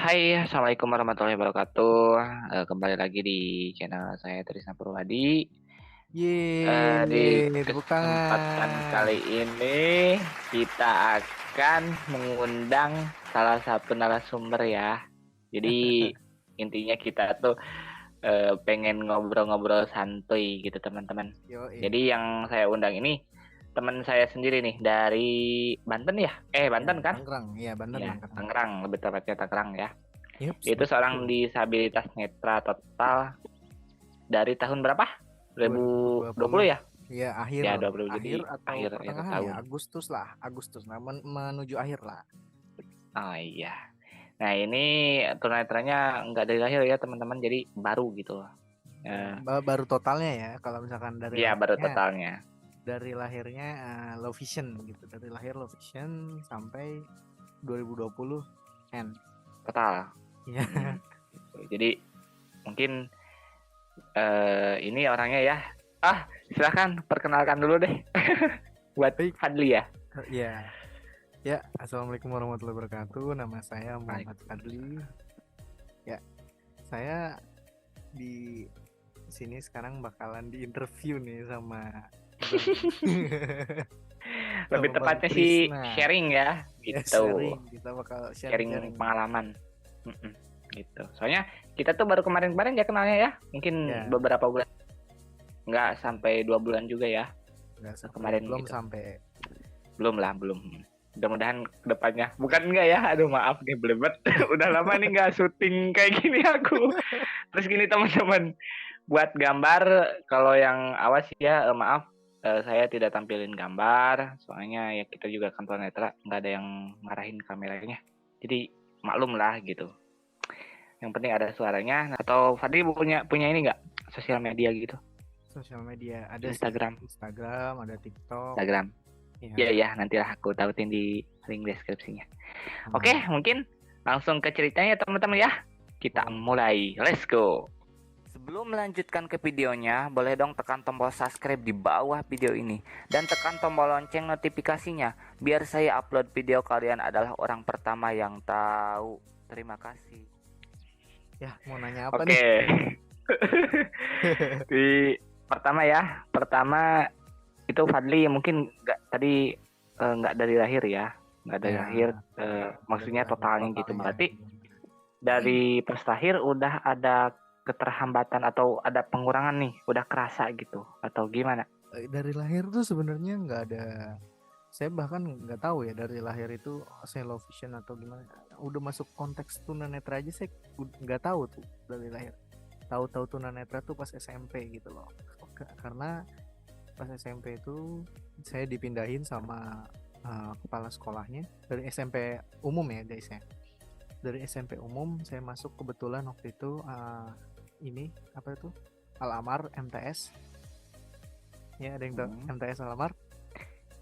Hai, Assalamualaikum warahmatullahi wabarakatuh. Kembali lagi di channel saya Trisna Purwadi. Di Yeay, tepuk kesempatan tangan. kali ini kita akan mengundang salah satu narasumber ya. Jadi intinya kita tuh pengen ngobrol-ngobrol santuy gitu teman-teman. Yo, Jadi yang saya undang ini teman saya sendiri nih dari Banten ya? ya, Banten kan? Tangerang, ya Banten Iya, Tangerang. Tangerang, lebih tepatnya Tangerang ya. Yups, Itu seorang betul. disabilitas netra total dari tahun berapa? 2020 2020. ya? Ya, akhir Ya, 20 akhir jadi atau akhir pertengahan ya, tahun. Agustus lah, Agustus. Nah, menuju akhir lah. Oh iya. Nah, ini tunanetranya nggak dari lahir ya, teman-teman. Jadi baru gitu. Ya, Eh, baru totalnya ya, kalau misalkan ya, baru totalnya. dari lahirnya low vision gitu. Dari lahir low vision sampai 2020 end. Total. Ya, Mm-mm. Jadi mungkin ini orangnya ya. Silahkan perkenalkan dulu deh. Buat baik. Fadli ya. Ya, ya. Assalamualaikum warahmatullahi wabarakatuh. Nama saya Muhammad Fadli. Waalaikumsalam. Ya, saya di sini sekarang bakalan diinterview nih sama Bang Lebih sama Bang tepatnya sih Trisna. sharing ya, Ya, gitu. sharing, kita bakal Sharing sharing-sharing nih. pengalaman. Mm-mm, gitu. Soalnya kita tuh baru kemarin-kemarin ya kenalnya ya, mungkin Ya, beberapa bulan, nggak sampai 2 bulan juga ya nggak sampai, kemarin belum gitu. sampai. Belum lah, belum. Mudah-mudahan kedepannya, bukan enggak ya, aduh maaf nih belibet. Udah lama nih nggak syuting kayak gini aku. Terus gini teman-teman, buat gambar kalau yang awas ya, maaf, saya tidak tampilin gambar, soalnya ya kita juga kantor netra, nggak ada yang ngarahin kameranya. Jadi maklum lah gitu. Yang penting ada suaranya. Atau Fadli punya punya ini nggak, sosial media gitu? Sosial media ada sih, Instagram, Instagram, ada TikTok. Instagram. Ya Ya, ya, nantilah aku tautin di link deskripsinya. Oke, nah, mungkin langsung ke ceritanya teman-teman ya. Kita boleh. mulai. Let's go. Sebelum melanjutkan ke videonya, boleh dong tekan tombol subscribe di bawah video ini dan tekan tombol lonceng notifikasinya biar saya upload video kalian adalah orang pertama yang tahu. Terima kasih. Ya, mau nanya apa nih? Oke. Di pertama ya, pertama itu Fadli mungkin nggak tadi, nggak dari lahir ya, nggak dari Ya, lahir, dari maksudnya lahir totalnya gitu. totalnya. Berarti dari pas lahir udah ada keterhambatan atau ada pengurangan nih, udah kerasa gitu atau gimana? Dari lahir tuh sebenarnya nggak ada. Saya bahkan nggak tahu ya dari lahir itu saya low vision atau gimana. Udah masuk konteks tunanetra aja saya nggak tahu tuh dari lahir. Tahu-tahu tunanetra tuh pas SMP gitu loh. Karena pas SMP itu saya dipindahin sama kepala sekolahnya dari SMP umum ya guys ya. Dari SMP umum saya masuk kebetulan waktu itu ini apa itu Al-Amar MTS. Ya, ada yang tahu Hmm, MTS Al-Amar?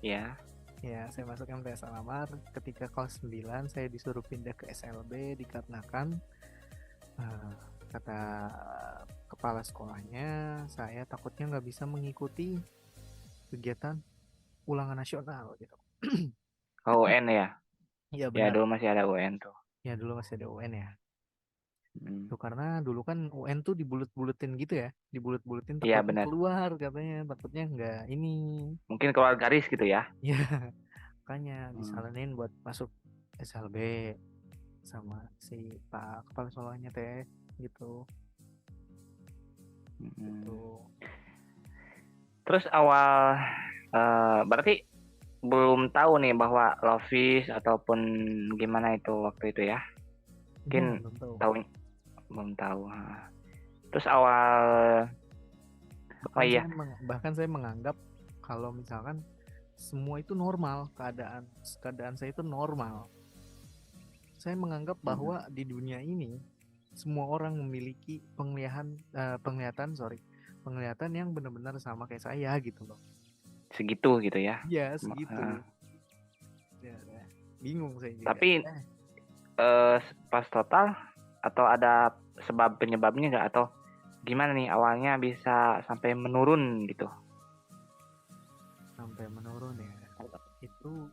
ya. Ya, saya masuk MTS Alamar. Ketika kelas 9, saya disuruh pindah ke SLB dikarenakan eh, kata kepala sekolahnya, saya takutnya nggak bisa mengikuti kegiatan ulangan nasional gitu. Oh, UN ya. Iya Ya benar. dulu masih ada UN tuh. Ya dulu masih ada UN ya. Hmm. Tuh karena dulu kan UN tuh dibulet-buletin gitu ya, dibulet-buletin Iya takutnya benar. keluar katanya, takutnya nggak ini. Mungkin keluar garis gitu ya. Ya, makanya Hmm. disaranin buat masuk SLB sama si Pak kepala sekolahnya teh gitu. Gitu. Hmm. Terus awal, berarti belum tahu nih bahwa Lovis ataupun gimana itu waktu itu ya. Mungkin Belum tahu. tahu, belum tahu. Terus awal, oh Bahkan iya. bahkan saya menganggap kalau misalkan semua itu normal, keadaan saya itu normal. Saya menganggap Hmm. bahwa di dunia ini semua orang memiliki penglihatan yang benar-benar sama kayak saya gitu loh. Segitu gitu ya. Iya, segitu. Ya, ya. Bingung saya juga. Tapi pas total atau ada sebab penyebabnya nggak, atau gimana nih awalnya bisa sampai menurun gitu? Sampai menurun ya. Itu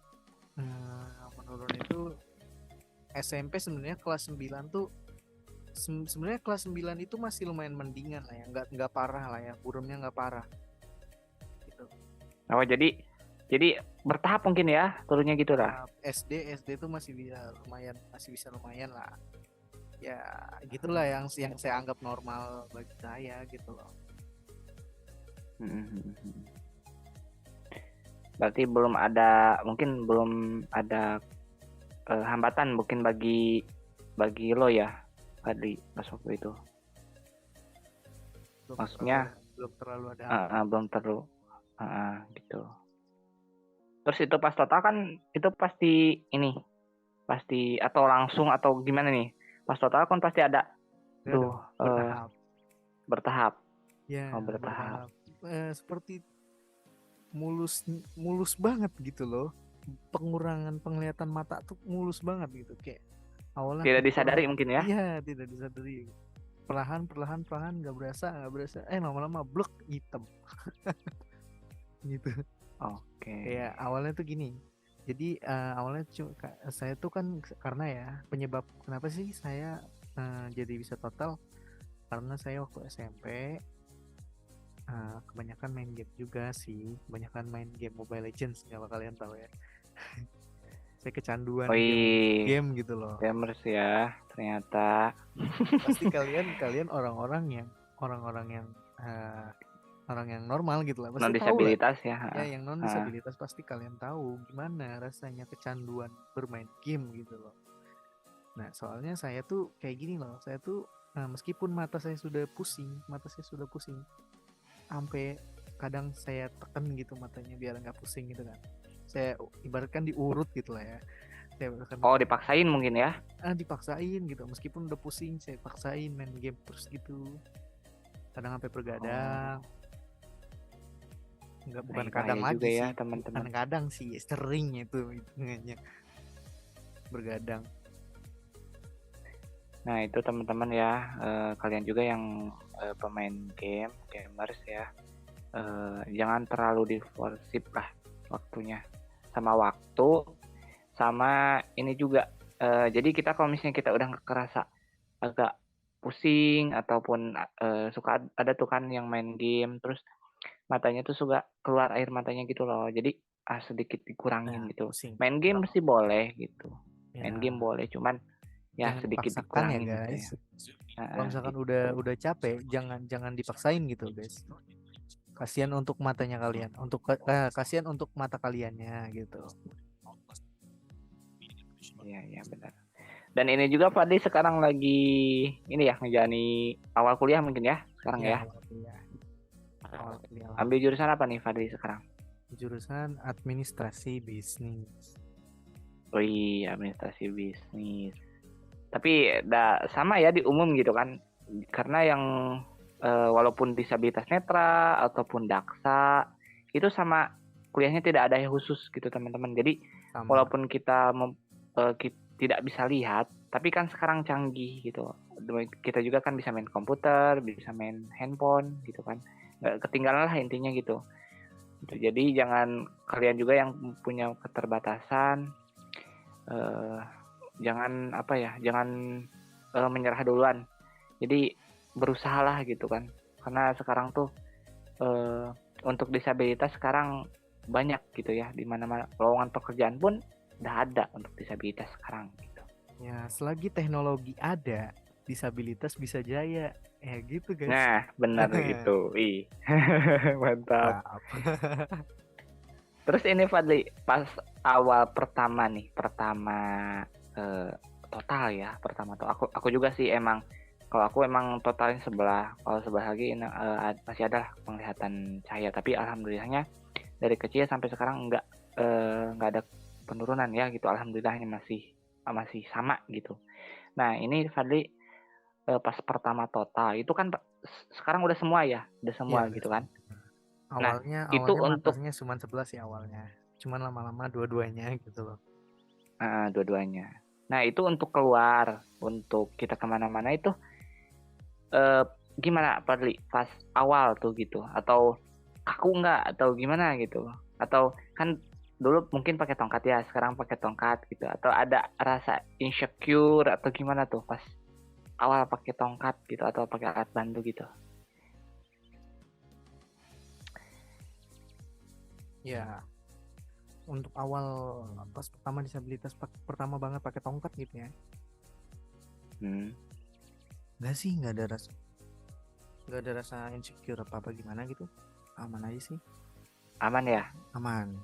menurun itu SMP sebenarnya kelas 9 tuh sebenarnya kelas 9 itu masih lumayan mendingan lah ya, nggak parah lah ya, buremnya nggak parah gitu. Oh, jadi bertahap mungkin ya turunnya gitu lah. SD tuh masih bisa lumayan lah ya, gitulah yang saya anggap normal bagi saya gitu loh. Berarti mungkin belum ada hambatan mungkin bagi lo ya, Fadli, pas waktu itu. Maksudnya belum terlalu ada belum terlalu gitu. Terus itu pas total kan itu pasti atau langsung atau gimana nih? Pas total kan pasti ada bertahap. Ya, bertahap. Seperti mulus banget gitu loh. Pengurangan penglihatan mata tuh mulus banget gitu, kayak awalnya tidak disadari mungkin ya. Iya, tidak disadari. Perlahan nggak berasa lama-lama blok hitam. Gitu. Oke. Kayak awalnya tuh gini. Jadi awalnya saya tuh kan karena ya penyebab kenapa sih saya jadi bisa total, karena saya waktu SMP kebanyakan main game juga sih, kebanyakan main game Mobile Legends, kalau kalian tahu ya. Saya kecanduan game gitu loh. Gamers ya ternyata. Pasti kalian orang-orang yang orang yang normal gitu lah, pasti non disabilitas tahu lah. ya. Yang non disabilitas pasti kalian tahu gimana rasanya kecanduan bermain game gitu loh. Nah, soalnya saya tuh kayak gini loh, saya tuh meskipun mata saya sudah pusing, sampai kadang saya tekan gitu matanya biar nggak pusing gitu kan. Saya ibaratkan diurut gitu lah ya. Dipaksain mungkin ya. Dipaksain gitu, meskipun udah pusing saya paksain main game terus gitu. Kadang sampai bergadang. Bukan kadang lagi sih, ya, teman-teman. Kadang sih sering itu hitungannya bergadang. Nah itu teman-teman ya, kalian juga yang pemain gamers ya, jangan terlalu diforsip lah waktunya, sama ini juga. Jadi kita kalau misalnya kita udah kerasa agak pusing ataupun suka ada tuh kan yang main game terus matanya tuh suka keluar air matanya gitu loh, jadi sedikit dikurangin gitu. Main game mesti boleh gitu, main game boleh, cuman ya jangan sedikit dikurangin ya guys. Gitu ya. Kalau misalkan udah capek, jangan dipaksain gitu guys. Kasihan untuk matanya kalian, kasihan untuk mata kaliannya gitu. Iya benar. Dan ini juga Fadli sekarang lagi ini ya ngejani awal kuliah mungkin ya sekarang ya. Awal kuliah. Ambil jurusan apa nih Fadli sekarang? Jurusan administrasi bisnis. Administrasi bisnis. Tapi sama ya di umum gitu kan, karena yang walaupun disabilitas netra ataupun daksa itu sama kuliahnya tidak ada yang khusus gitu teman-teman. Jadi walaupun kita tidak bisa lihat, tapi kan sekarang canggih gitu, kita juga kan bisa main komputer, bisa main handphone gitu kan, nggak ketinggalan lah intinya gitu. Jadi jangan kalian juga yang punya keterbatasan jangan menyerah duluan. Jadi berusahalah gitu kan, karena sekarang tuh untuk disabilitas sekarang banyak gitu ya, di mana-mana lowongan pekerjaan pun udah ada untuk disabilitas sekarang gitu. Ya, selagi teknologi ada, disabilitas bisa jaya. Gitu guys. Nah, benar gitu. Mantap. Terus ini Fadli, pas awal pertama total ya, aku juga sih kalau aku emang totalin sebelah, kalau sebelah lagi masih ada penglihatan cahaya, tapi alhamdulillahnya dari kecil sampai sekarang nggak ada penurunan ya gitu, alhamdulillahnya masih sama gitu. Nah ini Fadli pas pertama total itu kan sekarang udah semua gitu kan. Awalnya matanya cuma 11 ya awalnya, cuman lama-lama dua-duanya gitu loh. Dua-duanya. Nah itu untuk keluar, untuk kita kemana-mana itu gimana Fadli pas awal tuh gitu, atau kaku nggak atau gimana gitu, atau kan dulu mungkin pakai tongkat ya, sekarang pakai tongkat gitu. Atau ada rasa insecure atau gimana tuh pas awal pakai tongkat gitu atau pakai alat bantu gitu? Ya, untuk awal pas pertama disabilitas pertama banget pakai tongkat gitu ya. Hmm, Enggak sih, nggak ada rasa insecure apa gimana gitu. Aman aja sih, aman ya, aman.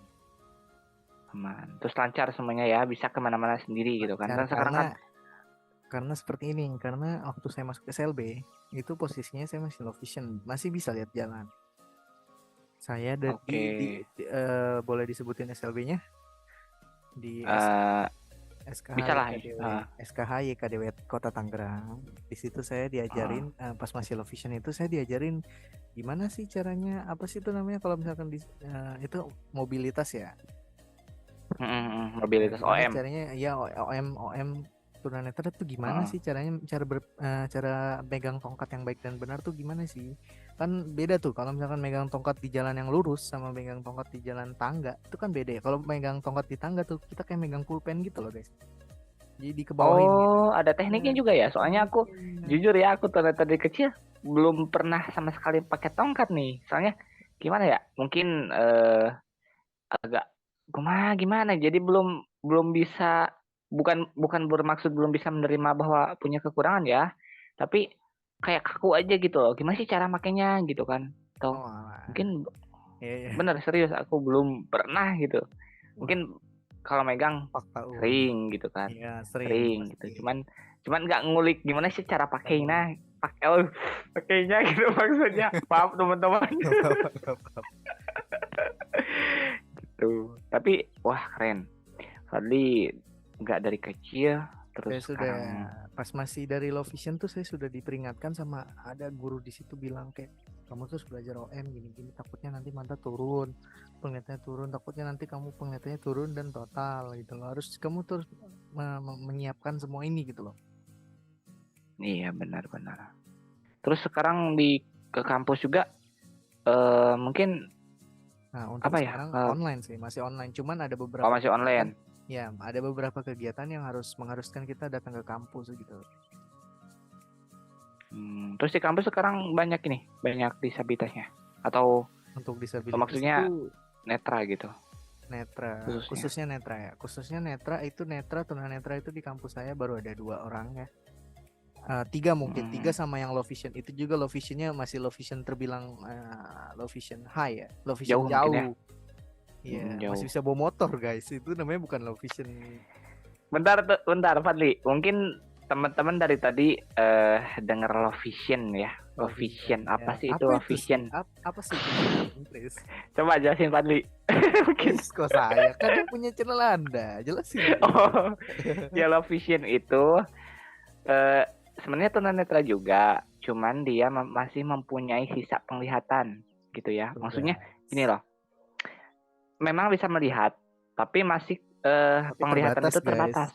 aman. Terus lancar semuanya ya, bisa kemana-mana sendiri gitu kan? Lancar Kan sekarang kan, karena seperti ini, karena waktu saya masuk SLB itu posisinya saya masih low vision, masih bisa lihat jalan. Saya ada oke, boleh disebutin SLB-nya di eh SKH bisa lah. YKDW SKH YKDW Kota Tangerang. Di situ saya diajarin pas masih low vision itu saya diajarin gimana sih caranya, apa sih itu namanya kalau misalkan itu mobilitas ya. Ya, Mobilitas gimana OM. caranya ya OM tunanetra tuh gimana Heeh. sih caranya, cara megang tongkat yang baik dan benar tuh gimana sih? Kan beda tuh kalau misalkan megang tongkat di jalan yang lurus sama megang tongkat di jalan tangga itu kan beda ya. Kalau megang tongkat di tangga tuh kita kayak megang pulpen gitu loh guys. Jadi ke bawahin gitu. Oh, ada tekniknya Nah, juga ya. Soalnya aku tekniknya. jujur ya, aku ternyata dari kecil belum pernah sama sekali pakai tongkat nih. Soalnya gimana ya? Mungkin agak gimana gimana. Jadi belum belum bisa, bukan bukan bermaksud belum bisa menerima bahwa punya kekurangan ya. Tapi kayak kaku aja gitu loh. Gimana sih cara makainya gitu kan? Atau Oh, alah. mungkin Ya, ya. bener serius aku belum pernah gitu. Wah, Mungkin kalau megang fakta unik. sering gitu kan, Iya, sering sering pasti. gitu, cuman nggak ngulik gimana sih cara Tahu. pakainya, pakai pakainya gitu maksudnya, maaf teman-teman. Gak apa-apa, gak apa-apa. Tuh tapi wah keren Fadli, nggak dari kecil terus Saya sudah sekarang. pas masih dari low vision tuh saya sudah diperingatkan sama ada guru di situ bilang kayak kamu terus belajar OM gini-gini takutnya nanti mata turun, penglihatannya turun, takutnya nanti kamu penglihatannya turun dan total gitu loh. Harus kamu terus menyiapkan semua ini gitu loh. Iya benar-benar. Terus sekarang ke kampus juga, mungkin Nah, untuk apa ya, sekarang online sih, masih online. Cuman ada oh beberapa masih kegiatan, online. ya, ada beberapa kegiatan yang harus mengharuskan kita datang ke kampus gitu. Terus di kampus sekarang banyak disabilitasnya atau Untuk disabilitas maksudnya itu netra gitu netra, khususnya. khususnya netra itu tunanetra itu di kampus saya baru ada 2 orang ya. Tiga mungkin, tiga Hmm, sama yang low vision itu juga low visionnya masih low vision terbilang low vision high ya, low vision jauh mungkin ya. jauh. Iya, masih Jauh. bisa bawa motor guys. Itu namanya bukan low vision. Bentar Fadli, mungkin teman-teman dari tadi dengar low vision ya. Low Low vision. vision apa Ya, sih itu apa low itu sih? vision? Apa sih itu low vision, Chris? Coba jelasin Fadli. Mungkin. Kok saya kan yang punya channel Anda, jelasin dulu. Oh, ya low vision itu eh, sebenarnya tunanetra juga, cuman dia masih mempunyai sisa penglihatan gitu ya. Tuh Maksudnya gini guys. loh, memang bisa melihat, tapi masih Tapi penglihatan terbatas itu guys. terbatas.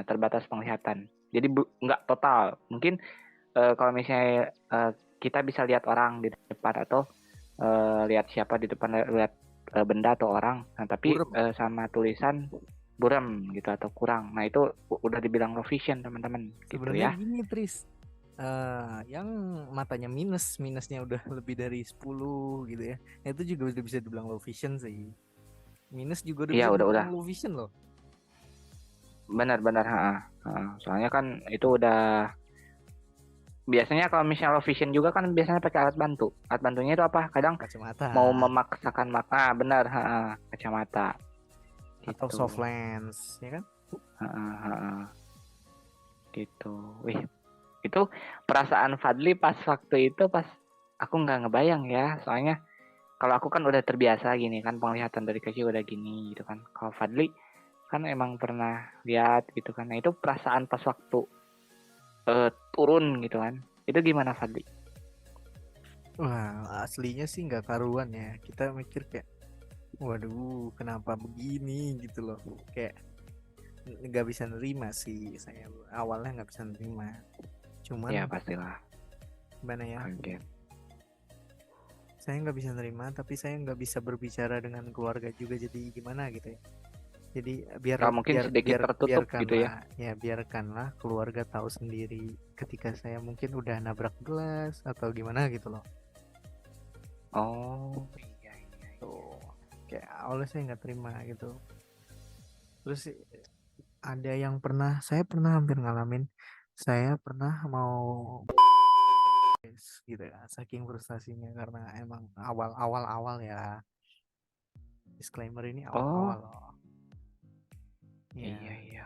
Terbatas penglihatan. Jadi nggak total. Mungkin kalau misalnya kita bisa lihat orang di depan atau lihat siapa di depan, lihat benda atau orang. Nah, tapi Burem. sama tulisan buram gitu atau kurang. Nah, itu udah dibilang low vision, teman-teman, gitu Sebenarnya ya. gini, Tris. Yang matanya minusnya udah lebih dari 10 gitu ya. Itu juga udah bisa dibilang low vision sih. Minus juga udah Iya, bisa udah. dibilang low vision loh. Benar-benar, soalnya kan itu udah biasanya kalau misalnya low vision juga kan biasanya pakai alat bantu. Alat bantunya itu apa? Kadang Kacamata mau memaksakan maka benar, kacamata atau gitu. soft lens, ya kan? Gitu. Wih, itu perasaan Fadli pas waktu itu, pas aku nggak ngebayang ya. Soalnya kalau aku kan udah terbiasa gini kan, penglihatan dari kecil udah gini gitu kan. Kalau Fadli kan emang pernah lihat gitu kan. Nah, itu perasaan pas waktu turun gitu kan. Itu gimana Fadli? Wah, aslinya sih nggak karuan ya. Kita mikir kayak, waduh, kenapa begini gitu loh. Kayak nggak bisa nerima sih saya. Awalnya nggak bisa nerima. Ya Cuman pastilah gimana ya? kaget. saya nggak bisa nerima, tapi saya nggak bisa berbicara dengan keluarga juga, jadi gimana gitu ya. Jadi Kalau mungkin sedikit tertutup gitu ya. biarkanlah keluarga tahu sendiri ketika saya mungkin udah nabrak gelas atau gimana gitu loh. Oh, iya iya. Tuh, kayak awalnya saya nggak terima gitu. Terus ada yang saya pernah hampir ngalamin, saya pernah mau gitu ya, saking frustasinya karena emang awal ya, disclaimer ini awal-awal Oh, loh. iya Ya, iya.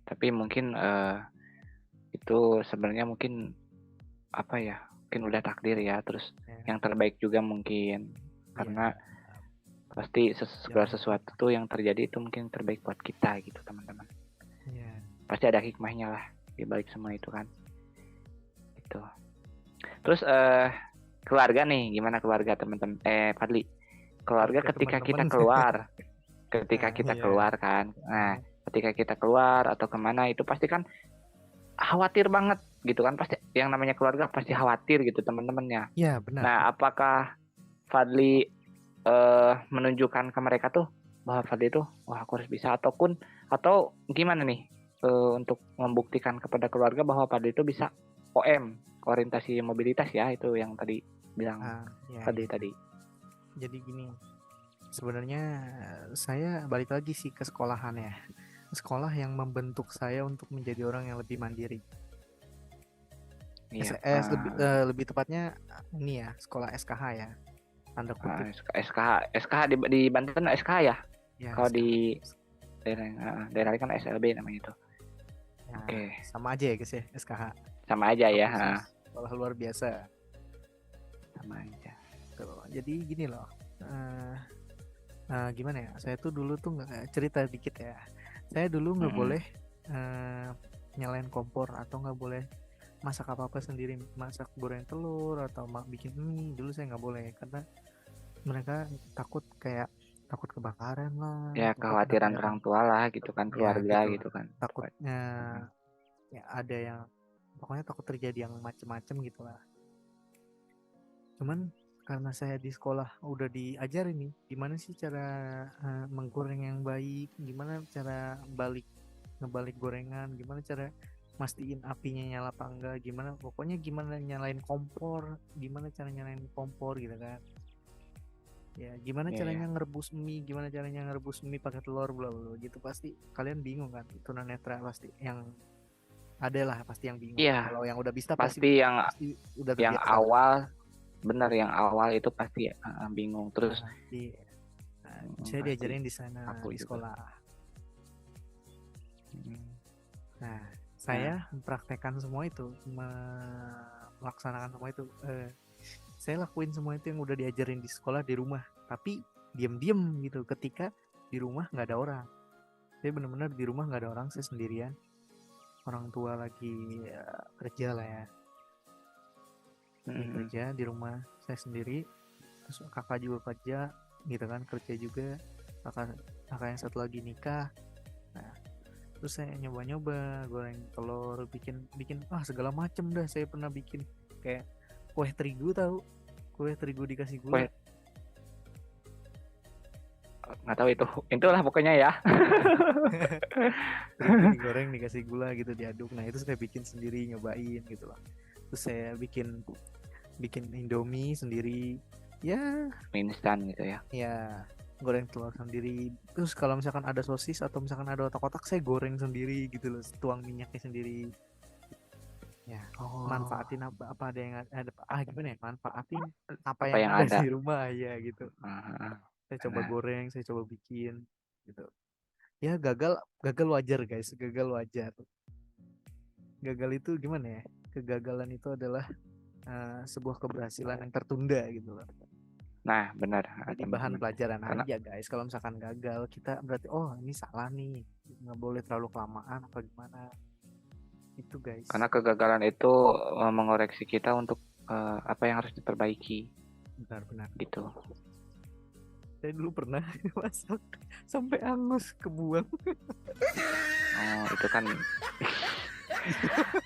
Tapi mungkin itu sebenarnya mungkin apa ya? Mungkin udah takdir ya. Terus ya, yang terbaik juga mungkin ya, karena pasti segala jangan, sesuatu tuh yang terjadi itu mungkin terbaik buat kita gitu teman-teman. ya, Pasti ada hikmahnya lah di balik semua itu kan. Gitu. Terus keluarga nih, gimana keluarga teman-teman? Fadli, keluarga keluarga ketika kita teman-teman. keluar, Nah, iya. kan. Nah, Nah, ketika kita keluar atau kemana itu pasti kan khawatir banget gitu kan. Pasti yang namanya keluarga pasti khawatir gitu teman-temannya. ya benar. Nah, apakah Fadli menunjukkan ke mereka tuh bahwa Fadli tuh wah aku harus bisa atau gimana nih untuk membuktikan kepada keluarga bahwa Fadli itu bisa OM, orientasi mobilitas ya, itu yang tadi bilang Ya, Fadli ya. tadi. Jadi gini, sebenarnya saya balik lagi sih ke sekolahan ya. Sekolah yang membentuk saya untuk menjadi orang yang lebih mandiri. Iya, Lebih tepatnya ini ya, sekolah SKH ya, tanda kutip. SKH di Banten SKH ya. Ya, Kalau SKH. di daerah lain kan SLB namanya itu. Ya, Oke, sama aja ya guys ya, SKH. sama aja ya. Khusus. Sekolah luar biasa. Sama aja. Tuh, jadi gini loh. Gimana ya? Saya tuh dulu tuh nggak, cerita dikit ya. Saya dulu nggak Mm-mm. boleh nyalain kompor atau nggak boleh masak apa-apa sendiri, masak goreng telur atau bikin mie. Dulu saya nggak boleh karena mereka takut kebakaran lah, Ya takut kekhawatiran ada orang tua lah gitu kan, ya keluarga gitu lah. gitu kan. Takutnya Mm. ya ada yang pokoknya takut terjadi yang macem-macem gitu lah. Cuman karena saya di sekolah udah diajarin nih gimana sih cara menggoreng yang baik, gimana cara ngebalik gorengan, gimana cara mastiin apinya nyala apa enggak, gimana nyalain kompor, gimana cara nyalain kompor gitu kan. Ya, gimana Iya, caranya ya. ngerebus mie pakai telur bla bla gitu, pasti kalian bingung kan. Tunanetra pasti yang ada lah, pasti yang bingung. Iya, Kalau yang udah bisa pasti pasti pasti udah yang terbiasa lah. awal benar yang awal itu pasti bingung terus. Di saya Pasti diajarin di sana aku di juga. sekolah. Mm. Nah, Nah, saya mempraktekkan semua itu, melaksanakan semua itu. Saya lakuin semua itu yang udah diajarin di sekolah di rumah, tapi diam-diam gitu. Ketika di rumah nggak ada orang, saya benar-benar di rumah nggak ada orang, saya sendirian. Orang tua lagi kerja lah ya, lagi kerja di rumah, saya sendiri. Terus kakak juga kerja, gitu kan, kerja juga. Kakak yang satu lagi nikah. Nah, terus saya nyoba-nyoba goreng telur, bikin segala macem dah. Saya pernah bikin kayak kue terigu, tahu kue terigu dikasih gula. kue nggak tahu itulah pokoknya ya. Terigu digoreng dikasih gula gitu, diaduk. Nah, itu saya bikin sendiri, nyobain gitu lah. Terus saya bikin Indomie sendiri ya. Mie instan gitu ya. Ya, goreng telur sendiri. Terus kalau misalkan ada sosis atau misalkan ada otak-otak, saya goreng sendiri gitu loh, tuang minyaknya sendiri. Ya, Oh, manfaatin apa ada yang ada, gimana ya, manfaatin apa apa yang yang ada ada. di rumah ya gitu. Saya coba Nah, goreng, saya coba bikin gitu. Ya, gagal gagal wajar guys, gagal wajar. Gagal itu gimana ya? Kegagalan itu adalah sebuah keberhasilan yang tertunda gitu loh. nah benar Jadi bahan teman-teman. pelajaran Karena aja guys. Kalau misalkan gagal, kita berarti oh ini salah nih, nggak boleh terlalu kelamaan apa gimana. Itu guys. karena kegagalan itu mengoreksi kita untuk apa yang harus diperbaiki Benar-benar. gitu. Saya dulu pernah masak sampai angus, kebuang. Oh, itu kan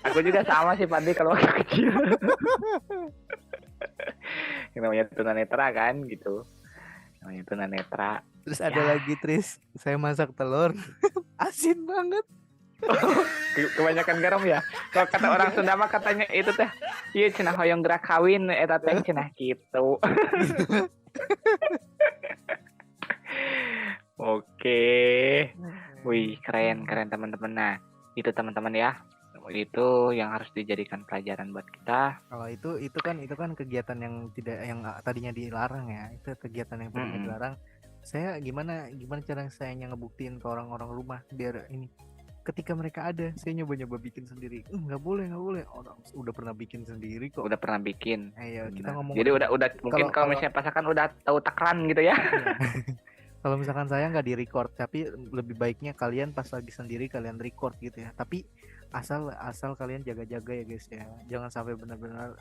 aku juga sama sih Pandi kalau waktu kecil. namanya tunanetra kan gitu, namanya tunanetra. Terus ada Ya, lagi Tris, saya masak telur asin banget. kebanyakan garam ya. Kalau kata orang Iya. Sunda mah katanya itu teh, iya cenah hoyong gerak kawin eta teh cenah gitu. Oke. Wih, keren keren teman-teman. Nah, itu teman-teman ya. Itu yang harus dijadikan pelajaran buat kita. Kalau itu kan kegiatan yang tidak yang tadinya dilarang ya. Itu kegiatan yang tadinya Mm-mm. dilarang. Saya gimana gimana cara saya ngebuktiin ke orang-orang rumah biar ini ketika mereka ada, saya nyoba-nyoba bikin sendiri. Nggak boleh, nggak boleh. Orang udah pernah bikin sendiri kok. Udah pernah bikin. Ya kita Benar. ngomong Jadi udah udah mungkin kalau kalau kalau misalnya pasakan udah tahu takaran gitu ya. iya. Kalau misalkan saya nggak di record, tapi lebih baiknya kalian pas lagi sendiri kalian record gitu ya. Tapi asal asal kalian jaga-jaga ya guys ya. Jangan sampai benar-benar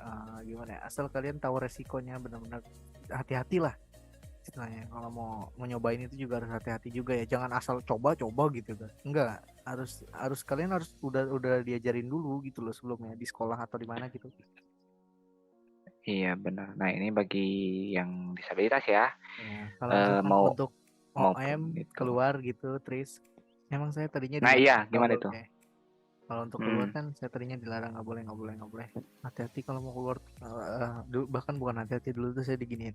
gimana ya. Asal kalian tahu resikonya benar-benar hati-hatilah istilahnya. Kalau mau nyobain itu juga harus hati-hati juga ya. Jangan asal coba-coba gitu kan. Enggak, harus kalian harus udah diajarin dulu gitu loh sebelumnya di sekolah atau di mana gitu. Iya benar. Nah ini bagi yang disabilitas ya, Ya, kalau misalkan mau untuk maupun OM itu. keluar gitu, Tris, emang saya tadinya Nah iya dilarang nggak gimana itu? boleh. Kalau untuk keluar Hmm. kan saya tadinya dilarang nggak boleh, nggak boleh, nggak boleh. Hati-hati kalau mau keluar. Dulu, bahkan bukan hati-hati dulu tuh saya diginiin.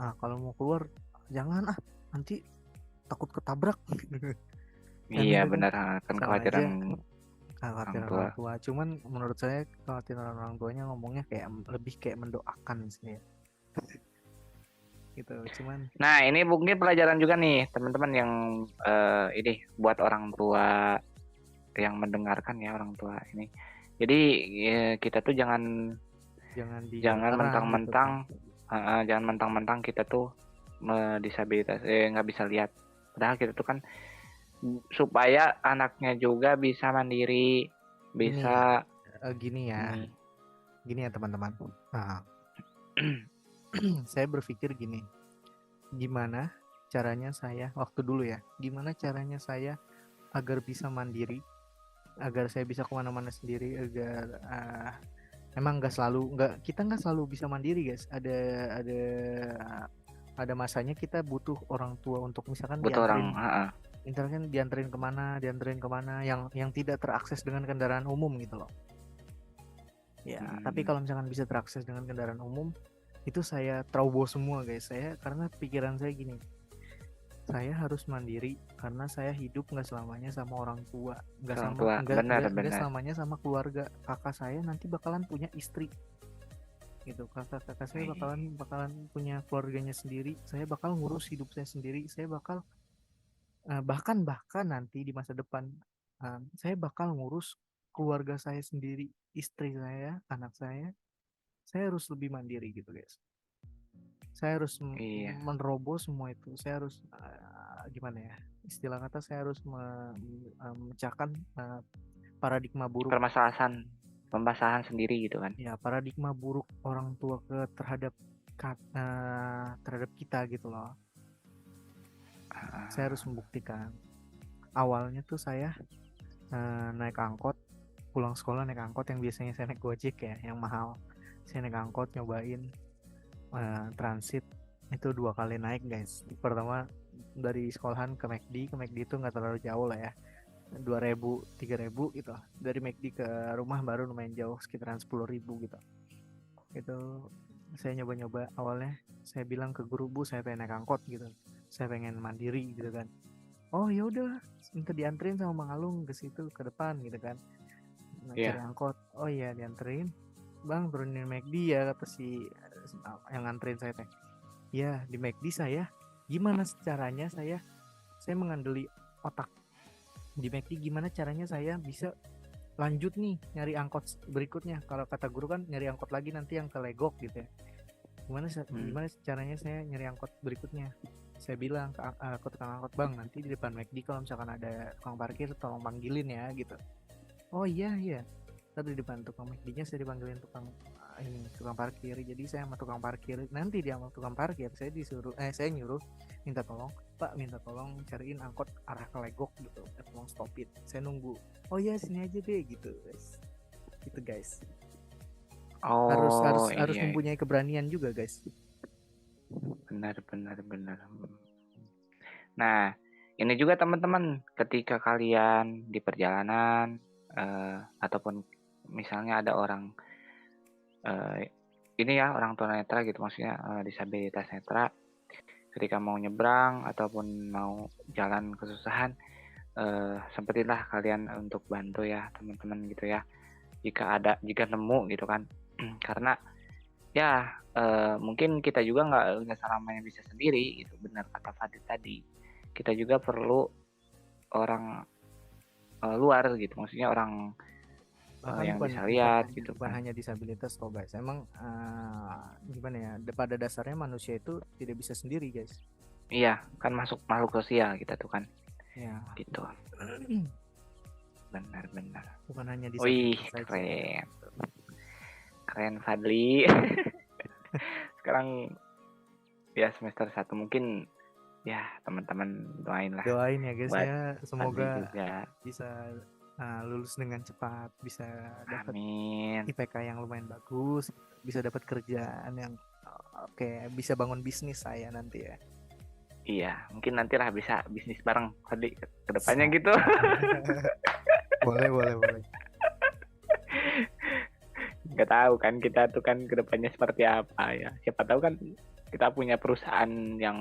Kalau mau keluar jangan nanti takut ketabrak. Kan Iya itu kan benar kan sama aja kekhawatiran orang khawatiran tua. orang tua. Cuman menurut saya khawatiran orang tuanya ngomongnya kayak lebih kayak mendoakan sih ya. Gitu. Cuman Nah ini mungkin pelajaran juga nih teman-teman yang ini buat orang tua yang mendengarkan ya orang tua ini. Jadi kita tuh jangan jangan jangan dilarang gitu kan. mentang-mentang jangan mentang-mentang kita tuh disabilitas nggak bisa lihat. Padahal kita tuh kan supaya anaknya juga bisa mandiri, Gini, bisa gini ya, ini. gini ya teman-teman. Nah, saya berpikir gini, gimana caranya saya waktu dulu ya, gimana caranya saya agar bisa mandiri, agar saya bisa kemana-mana sendiri, agar emang kita nggak selalu bisa mandiri guys. Ada masanya kita butuh orang tua untuk misalkan Butuh orang dianterin kemana yang tidak terakses dengan kendaraan umum gitu loh. Ya, tapi hmm, kalau misalkan bisa terakses dengan kendaraan umum, itu saya terobos semua guys. Saya karena pikiran saya gini, saya harus mandiri karena saya hidup nggak selamanya sama orang tua, nggak orang sama tua nggak benar-benar. selamanya sama keluarga. Kakak saya nanti bakalan punya istri, gitu. Kakak saya bakalan punya keluarganya sendiri. Saya bakal ngurus hidup saya sendiri. Saya bakal bahkan nanti di masa depan saya bakal ngurus keluarga saya sendiri, istri saya, anak saya. Saya harus lebih mandiri gitu guys. Saya harus Iya, menerobos semua itu. Saya harus gimana ya, istilah kata saya harus memecahkan paradigma buruk, permasalahan pembahasan sendiri gitu kan. ya paradigma buruk orang tua terhadap kita gitu loh. Saya harus membuktikan. Awalnya tuh saya naik angkot, pulang sekolah naik angkot yang biasanya saya naik Gojek ya, yang mahal. Saya naik angkot nyobain transit itu 2 kali naik guys. Pertama dari sekolahan ke McD itu nggak terlalu jauh lah ya, 2.000 3.000 gitu. Dari McD ke rumah baru lumayan jauh, sekitaran 10.000 gitu. Itu saya nyoba-nyoba. Awalnya saya bilang ke guru, bu saya pengen naik angkot gitu, saya pengen mandiri gitu kan. Oh ya udah, minta dianterin sama Bang Alung ke situ ke depan gitu kan. Cari Iya. angkot. Oh iya dianterin. Bang turunin McD ya, kata si yang nganterin saya teh. Ya di McD saya gimana caranya saya mengandeli otak di McD, gimana caranya saya bisa lanjut nih nyari angkot berikutnya. Kalau kata guru kan nyari angkot lagi nanti yang ke Legok gitu ya. Gimana caranya saya nyari angkot berikutnya. Saya bilang ke tukang angkot, bang nanti di depan McD kalau misalkan ada tukang parkir tolong panggilin ya gitu. Oh iya iya. Tadi di depan tukang McD-nya saya dipanggilin tukang parkir. Jadi saya sama tukang parkir, nanti dia sama tukang parkir saya nyuruh minta tolong, Pak minta tolong cariin angkot arah ke Legok gitu, tolong stopin, saya nunggu. Oh iya sini aja deh gitu guys. Gitu guys. Harus harus Oh harus iya. mempunyai keberanian juga guys. benar. Nah, ini juga teman-teman, ketika kalian di perjalanan ataupun misalnya ada orang ini ya orang tunanetra gitu, maksudnya disabilitas netra, ketika mau nyebrang ataupun mau jalan kesusahan, sempatilah kalian untuk bantu ya teman-teman gitu ya, jika nemu gitu kan. Karena ya mungkin kita juga nggak selamanya bisa sendiri gitu, benar kata Fadil tadi, kita juga perlu orang luar gitu, maksudnya orang Bahkan yang bukan bisa bukan lihat hanya gitu bukan kan. hanya disabilitas kok guys. Emang gimana ya? Pada dasarnya manusia itu tidak bisa sendiri guys. Iya kan, masuk makhluk sosial kita tuh kan, Ya, gitu. Benar. bukan hanya Wih, disabilitas saja. keren Fadli. Sekarang ya semester 1 mungkin ya teman-teman doain lah Doain ya guys buat ya, Fadli semoga juga. bisa lulus dengan cepat, bisa dapat Amin. IPK yang lumayan bagus, bisa dapat kerjaan yang oke, bisa bangun bisnis saya nanti ya. Iya, mungkin nantilah bisa bisnis bareng Fadli ke depannya gitu. Boleh. Nggak tahu kan kita tuh kan ke depannya seperti apa ya. Siapa tahu kan kita punya perusahaan yang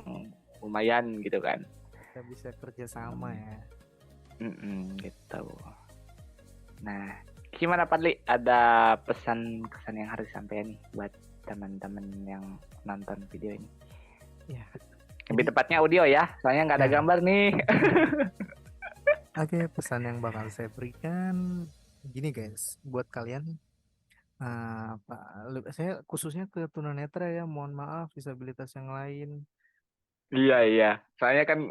lumayan gitu kan. Kita bisa kerja sama ya. Gitu. Nah, gimana Fadli? Ada pesan-kesan yang harus disampaikan nih buat teman-teman yang nonton video ini? Ya. Lebih tepatnya audio ya, soalnya nggak ada gambar nih. Oke, pesan yang bakal saya berikan gini guys, buat kalian, saya khususnya ke tunanetra ya, mohon maaf disabilitas yang lain. Iya. Soalnya kan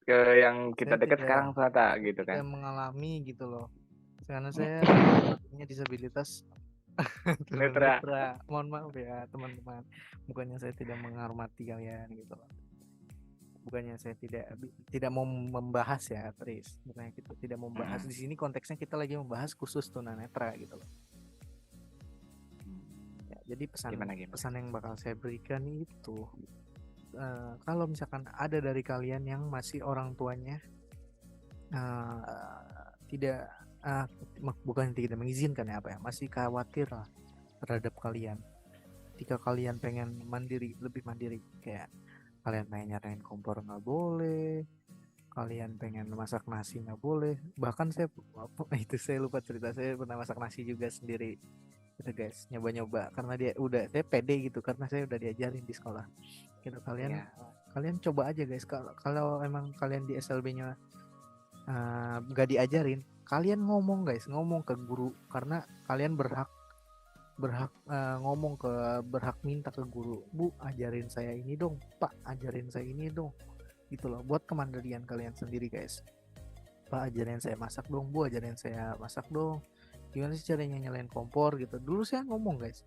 yang kita Saya dekat sekarang ternyata gitu kan. tidak mengalami gitu loh, karena saya punya disabilitas Netra. tunanetra. Mohon maaf ya teman-teman, bukannya saya tidak menghormati kalian gitu loh. Bukannya saya tidak mau membahas ya, Tris. Bukannya kita tidak membahas di sini, konteksnya kita lagi membahas khusus tunanetra gitu loh. Ya, jadi Gimana? pesan yang bakal saya berikan itu, kalau misalkan ada dari kalian yang masih orang tuanya tidak bukan tidak mengizinkan ya, masih khawatir lah terhadap kalian. Ketika kalian pengen lebih mandiri, kayak kalian pengen nyalain kompor nggak boleh, kalian pengen masak nasi nggak boleh. Bahkan saya lupa cerita, saya pernah masak nasi juga sendiri gitu guys, nyoba-nyoba karena saya pede gitu, karena saya udah diajarin di sekolah gitu. Kalian coba aja guys, kalau emang kalian di SLB-nya nggak diajarin, kalian ngomong ke guru, karena kalian berhak berhak minta ke guru, Bu ajarin saya ini dong, Pak ajarin saya ini dong, gitu loh, buat kemandirian kalian sendiri guys. Pak ajarin saya masak dong, Bu ajarin saya masak dong, gimana sih caranya nyalain kompor gitu. Dulu saya ngomong guys,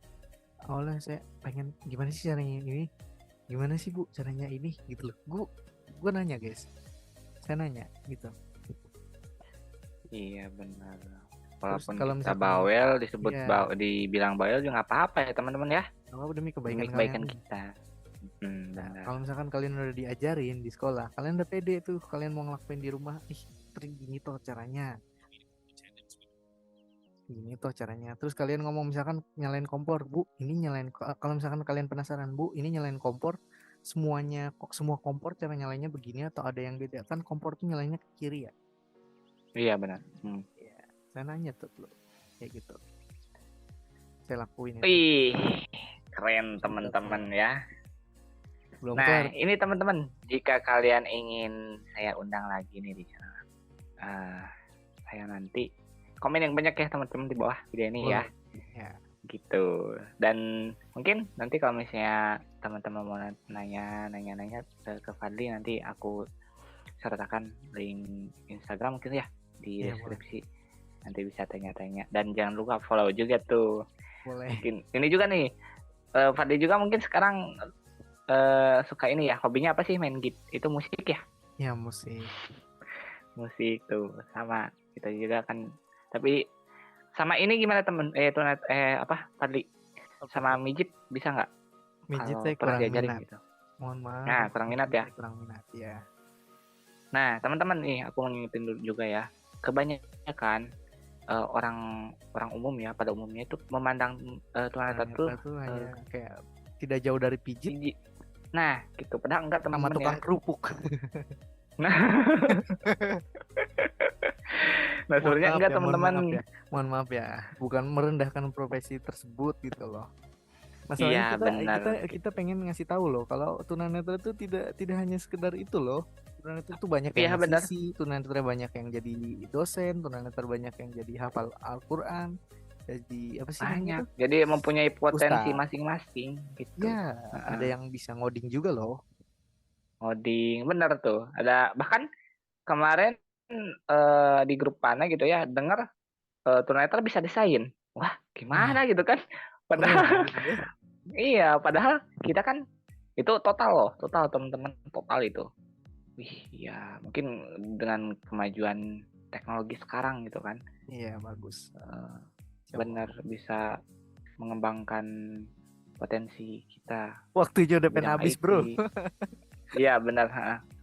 awalnya saya pengen gimana sih caranya ini, gimana sih Bu caranya ini gitu loh. Gue nanya guys, saya nanya gitu. Iya benar. Terus Walaupun kalau kita misalkan bawel, dibilang bawel juga nggak apa-apa ya teman-teman ya. demi Demi kebaikan kebaikan kita. kalau misalkan kalian udah diajarin di sekolah, kalian udah pede tuh, kalian mau ngelakuin di rumah, gini toh caranya, terus kalian ngomong misalkan nyalain kompor, Bu ini kalau misalkan kalian penasaran, Bu ini nyalain kompor semua kompor cara nyalainnya begini atau ada yang beda, kan kompor tuh nyalainnya ke kiri ya. Iya benar. Ya, saya nanya tuh kayak gitu, saya lakuin itu. Wih, keren teman-teman ya. Belum Nah, kelar. ini teman-teman, jika kalian ingin saya undang lagi nih di channel saya nanti, komen yang banyak ya teman-teman di bawah video ini. Boleh. Ya. Gitu. Dan mungkin nanti kalau misalnya teman-teman mau nanya ke Fadli, nanti aku sertakan link Instagram mungkin ya di deskripsi. Nanti bisa tanya-tanya, dan jangan lupa follow juga tuh. Boleh. Mungkin ini juga nih, Fadli juga mungkin sekarang suka ini ya, hobinya apa sih, main itu musik ya? Ya musik tuh sama kita juga kan. Tapi sama ini gimana temen Fadli, sama mijit bisa nggak? Mijit saya kurang minat gitu. Mohon maaf. Nah, kurang minat ya. Kurang minat ya. Nah, teman-teman nih, aku mau ngingetin dulu juga ya. Kebanyakan orang orang umum ya, pada umumnya itu memandang tunanetra tuh Tunanetra tuh hanya kayak tidak jauh dari pijit tinggi. Nah, gitu. Padahal enggak sama teman-teman ya. tukang kerupuk. Nah, nah sebenarnya enggak Mohon teman-teman. maaf ya. Mohon maaf ya. Bukan merendahkan profesi tersebut gitu loh. Masalahnya Iya, benar. kita pengen ngasih tahu loh kalau tunanetra itu tidak hanya sekedar itu loh. Tunanetra itu banyak Iya, yang benar. musisi, tunanetra banyak yang jadi dosen, tunanetra banyak yang jadi hafal Al-Qur'an, jadi apa sih namanya Banyak. tuh? Jadi mempunyai potensi Ustaz. masing-masing gitu. Ya, ada yang bisa ngoding juga loh. Ngoding, bener tuh. Ada bahkan kemarin di grup mana gitu ya, dengar tunanetra bisa desain. Wah, Wah, gimana gitu kan? keren Padahal gitu ya. iya, padahal kita kan itu total loh, total teman-teman, total itu. Wih, ya mungkin dengan kemajuan teknologi sekarang gitu kan, Iya, bagus. benar bisa mengembangkan potensi kita Waktunya udah di pengen bidang habis, IT. Bro. Iya, benar.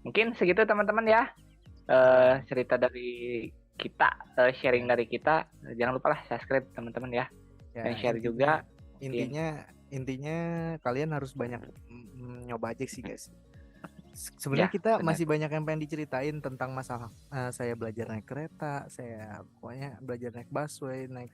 Mungkin segitu teman-teman ya. Cerita dari kita, sharing dari kita. Jangan lupa lah subscribe teman-teman ya, Ya, dan share juga. intinya kalian harus banyak nyoba aja sih, guys. Sebenarnya Ya, kita benar. masih banyak yang pengen diceritain tentang masalah saya belajar naik kereta, saya pokoknya belajar naik busway, naik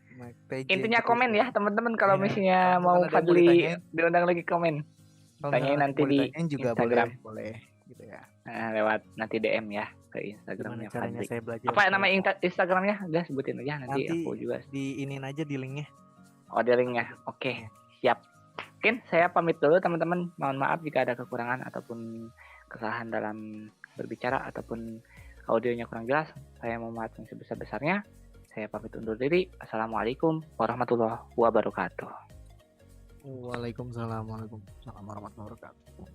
TJ Intinya gitu. komen ya teman-teman kalau Ya, misalnya kalau mau misalkan ada yang mau Fadli ditanyain, diundang lagi, komen. kalau misalkan Tanyain ada yang nanti mau di ditanyain juga Instagram. boleh gitu ya. Nah, lewat nanti DM ya ke Gimana Instagramnya caranya Fadli. saya belajar Apa nama kereta? Instagramnya? Udah sebutin aja nanti Nanti aku juga diinin aja di linknya. orderingnya. Oke, Ya. siap. Mungkin saya pamit dulu teman-teman. Mohon maaf jika ada kekurangan ataupun kesalahan dalam berbicara ataupun audionya kurang jelas. Saya mohon maaf yang sebesar-besarnya. Saya pamit undur diri. Assalamualaikum warahmatullahi wabarakatuh. Waalaikumsalam warahmatullahi wabarakatuh.